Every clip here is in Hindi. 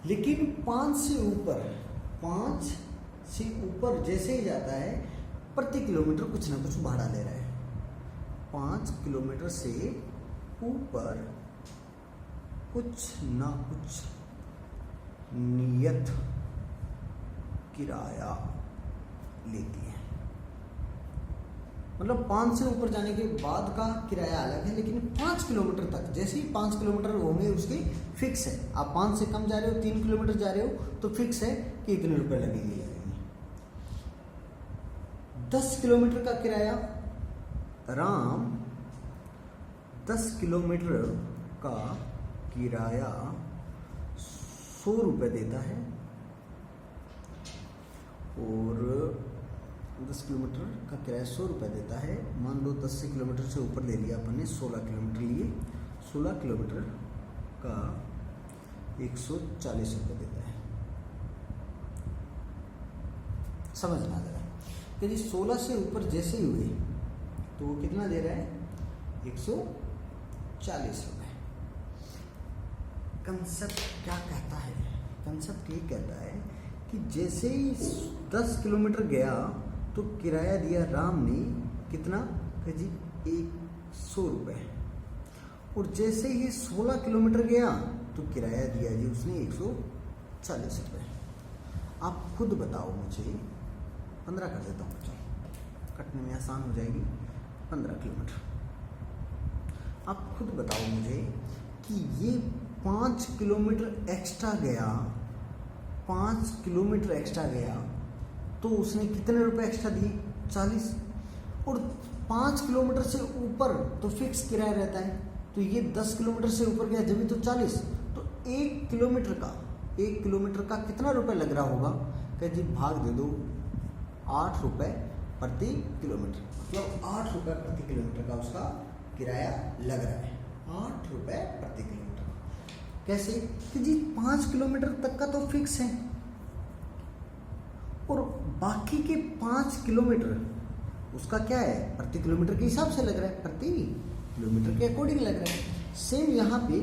लेकिन 5 से ऊपर जैसे ही जाता है प्रति किलोमीटर कुछ ना कुछ भाड़ा ले रहा है। 5 किलोमीटर से ऊपर कुछ ना कुछ नियत किराया लेती है। मतलब 5 से ऊपर जाने के बाद का किराया अलग है, लेकिन 5 किलोमीटर तक जैसे ही 5 किलोमीटर होंगे उसकी फिक्स है। आप 5 से कम जा रहे हो, 3 किलोमीटर जा रहे हो तो फिक्स है कि इतने रुपए लगेंगे। 10 किलोमीटर का किराया, राम 10 किलोमीटर का किराया 100 रुपये देता है और 10 किलोमीटर का किराया 100 रुपये देता है। मान लो 10 किलोमीटर से ऊपर ले लिया अपन ने, 16 किलोमीटर लिए, 16 किलोमीटर का 140 रुपये देता है। समझना जरा, यदि 16 से ऊपर जैसे ही हुए तो वो कितना दे रहा है? 140 रुपये। कंसेप्ट क्या कहता है? कंसेप्ट ये कहता है कि जैसे ही 10 किलोमीटर गया तो किराया दिया राम ने कितना जी? 100 रुपये। और जैसे ही 16 किलोमीटर गया तो किराया दिया जी उसने 140 रुपये। आप खुद बताओ मुझे, 15 कर देता हूँ, कटने में आसान हो जाएगी। 15 किलोमीटर। आप खुद बताओ मुझे कि ये 5 किलोमीटर एक्स्ट्रा गया, 5 किलोमीटर एक्स्ट्रा गया तो उसने कितने रुपए एक्स्ट्रा दिए? 40। और 5 किलोमीटर से ऊपर तो फिक्स किराया रहता है, तो ये 10 किलोमीटर से ऊपर गया जब भी तो 40। तो 1 किलोमीटर का कितना रुपए लग रहा होगा? कह जी भाग दे दो 8 रुपये प्रति किलोमीटर, मतलब 8 रुपये प्रति किलोमीटर का उसका किराया लग रहा है। 8 रुपये प्रति किलोमीटर। कैसे? कि जी 5 किलोमीटर तक का तो फिक्स है और बाकी के 5 किलोमीटर उसका क्या है? प्रति किलोमीटर के हिसाब से लग रहा है, प्रति किलोमीटर के अकॉर्डिंग लग रहा है। सेम यहाँ पे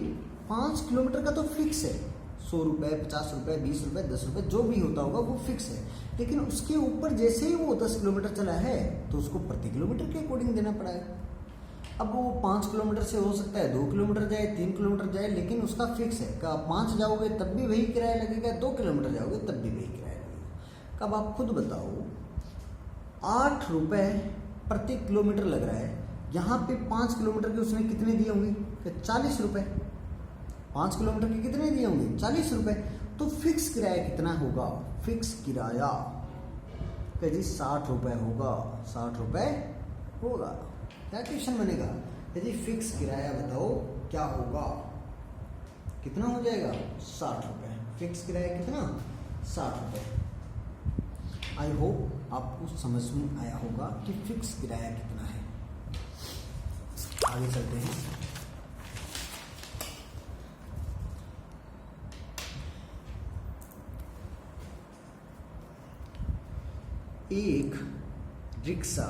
5 किलोमीटर का तो फिक्स है, 100 रुपये, 50 रुपये, 20 रुपये, 10 रुपये, जो भी होता होगा वो फिक्स है। लेकिन उसके ऊपर जैसे ही वो 10 किलोमीटर चला है तो उसको प्रति किलोमीटर के अकॉर्डिंग देना पड़ा है। अब वो 5 किलोमीटर से हो सकता है 2 किलोमीटर जाए, 3 किलोमीटर जाए, लेकिन उसका फिक्स है कि आप 5 जाओगे तब भी वही किराया लगेगा, 2 किलोमीटर जाओगे तब भी वही किराया लगेगा। कब आप खुद बताओ, 8 रुपये प्रति किलोमीटर लग रहा है, यहाँ पे 5 किलोमीटर के उसने कितने दिए होंगे? 40 रुपये। 5 किलोमीटर के कितने दिए होंगे? 40 रुपये। तो फिक्स किराया कितना होगा? फिक्स किराया कि जी 60 रुपये होगा। 60 रुपये होगा। क्या क्वेश्चन बनेगा? यदि फिक्स किराया बताओ क्या होगा? कितना हो जाएगा? 60 रुपये। फिक्स किराया कितना? 60 रुपये। आई होप आपको समझ में आया होगा कि फिक्स किराया कितना है। आगे चलते हैं। एक रिक्शा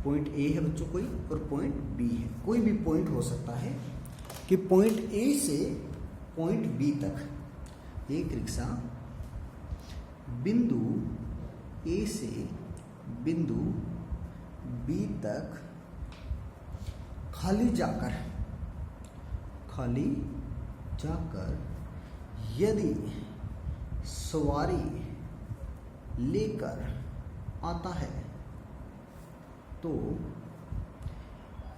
पॉइंट ए है बच्चों कोई, और पॉइंट बी है। कोई भी पॉइंट हो सकता है कि पॉइंट ए से पॉइंट बी तक एक रिक्शा बिंदु ए से बिंदु बी तक खाली जाकर यदि सवारी लेकर आता है तो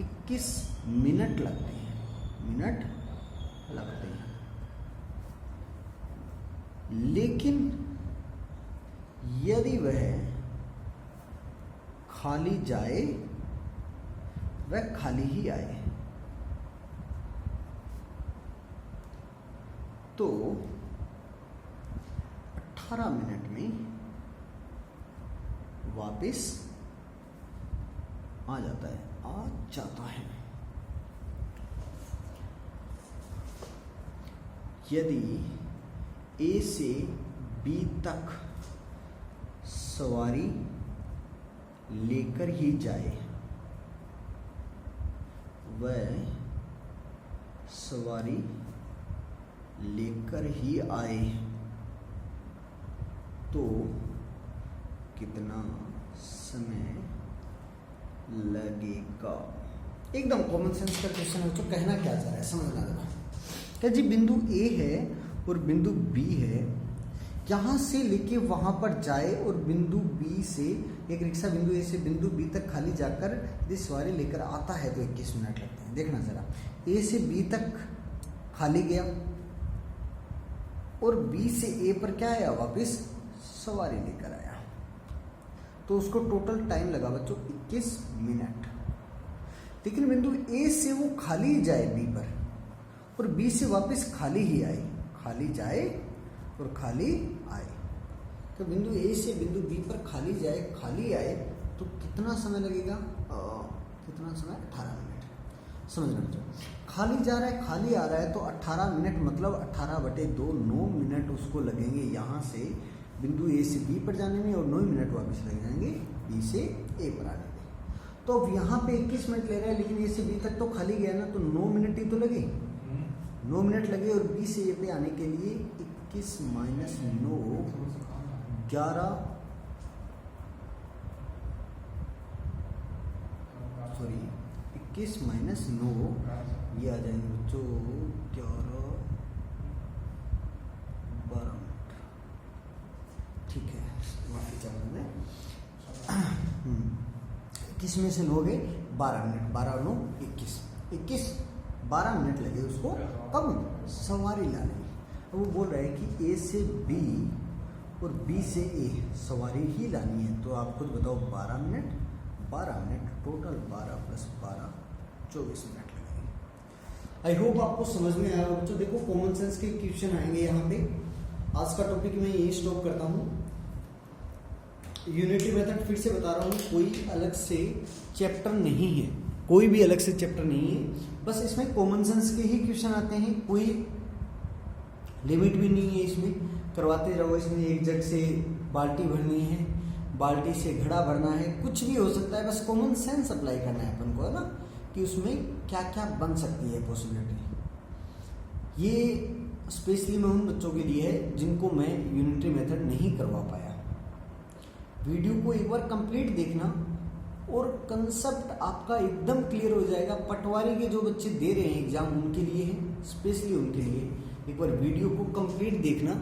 21 मिनट लगते हैं। लेकिन यदि वह खाली जाए वह खाली ही आए तो 18 मिनट में वापस आ जाता है। यदि ए से बी तक सवारी लेकर ही जाए, वह सवारी लेकर ही आए तो कितना समय लगेगा। एकदम कॉमन सेंस का क्वेश्चन है। तो कहना क्या चाह रहा है समझना जरा। क्या जी बिंदु ए है और बिंदु बी है, यहाँ से लेके वहाँ पर जाए और बिंदु बी से एक रिक्शा बिंदु ए से बिंदु बी तक खाली जाकर यदि सवारी लेकर आता है तो 21 मिनट लगते हैं। देखना जरा, ए से बी तक खाली गया और बी से ए पर क्या आया, वापस सवारी लेकर आया, तो उसको टोटल टाइम लगा बच्चों 21 मिनट। लेकिन बिंदु ए से वो खाली जाए बी पर और बी से वापस खाली ही आए, खाली जाए और खाली आए, तो बिंदु ए से बिंदु बी पर खाली जाए खाली आए तो कितना समय लगेगा, कितना समय, 18 मिनट। समझना बच्चों, खाली जा रहा है खाली आ रहा है तो 18 मिनट मतलब 18/2 9 मिनट उसको लगेंगे यहाँ से बिंदु ए से बी पर जाने में और 9 मिनट वापस लग जाएंगे बी से ए पर आने में। तो अब यहाँ पे 21 मिनट ले रहा है लेकिन ए से बी तक तो खाली गया ना, तो 9 मिनट ही तो लगे, 9 मिनट लगे और बी से ए पे आने के लिए 21 - 9 11 सॉरी 21 - 9 ये आ जाएंगे बच्चों 11 12 मिनट। ठीक है, माफी चाहूँगा मैं। 21 में से लोगे 12 मिनट, 12 और 9 21 12 मिनट लगे उसको कब, सवारी लाने में। वो बोल रहा है कि ए से बी और बी से ए सवारी ही लानी है, तो आप खुद बताओ 12 मिनट टोटल 12 + 12 24 मिनट लगेंगे। आई होप आपको समझ में आया बच्चों। देखो कॉमन सेंस के क्वेश्चन आएंगे यहाँ पे। आज का टॉपिक मैं यही स्टॉप करता हूँ। यूनिटी मेथड फिर से बता रहा हूँ, कोई अलग से चैप्टर नहीं है, कोई भी अलग से चैप्टर नहीं है, बस इसमें कॉमन सेंस के ही क्वेश्चन आते हैं, कोई लिमिट भी नहीं है इसमें, करवाते रहो। इसमें एक जग से बाल्टी भरनी है, बाल्टी से घड़ा भरना है, कुछ भी हो सकता है, बस कॉमन सेंस अप्लाई करना है अपन को, है ना, कि उसमें क्या क्या बन सकती है पॉसिबिलिटी। ये स्पेशली मैं उन बच्चों के लिए है जिनको मैं यूनिटरी मेथड नहीं करवा पाया। वीडियो को एक बार कंप्लीट देखना और कंसेप्ट आपका एकदम क्लियर हो जाएगा। पटवारी के जो बच्चे दे रहे हैं एग्जाम उनके लिए है, स्पेशली उनके लिए एक बार वीडियो को कंप्लीट देखना।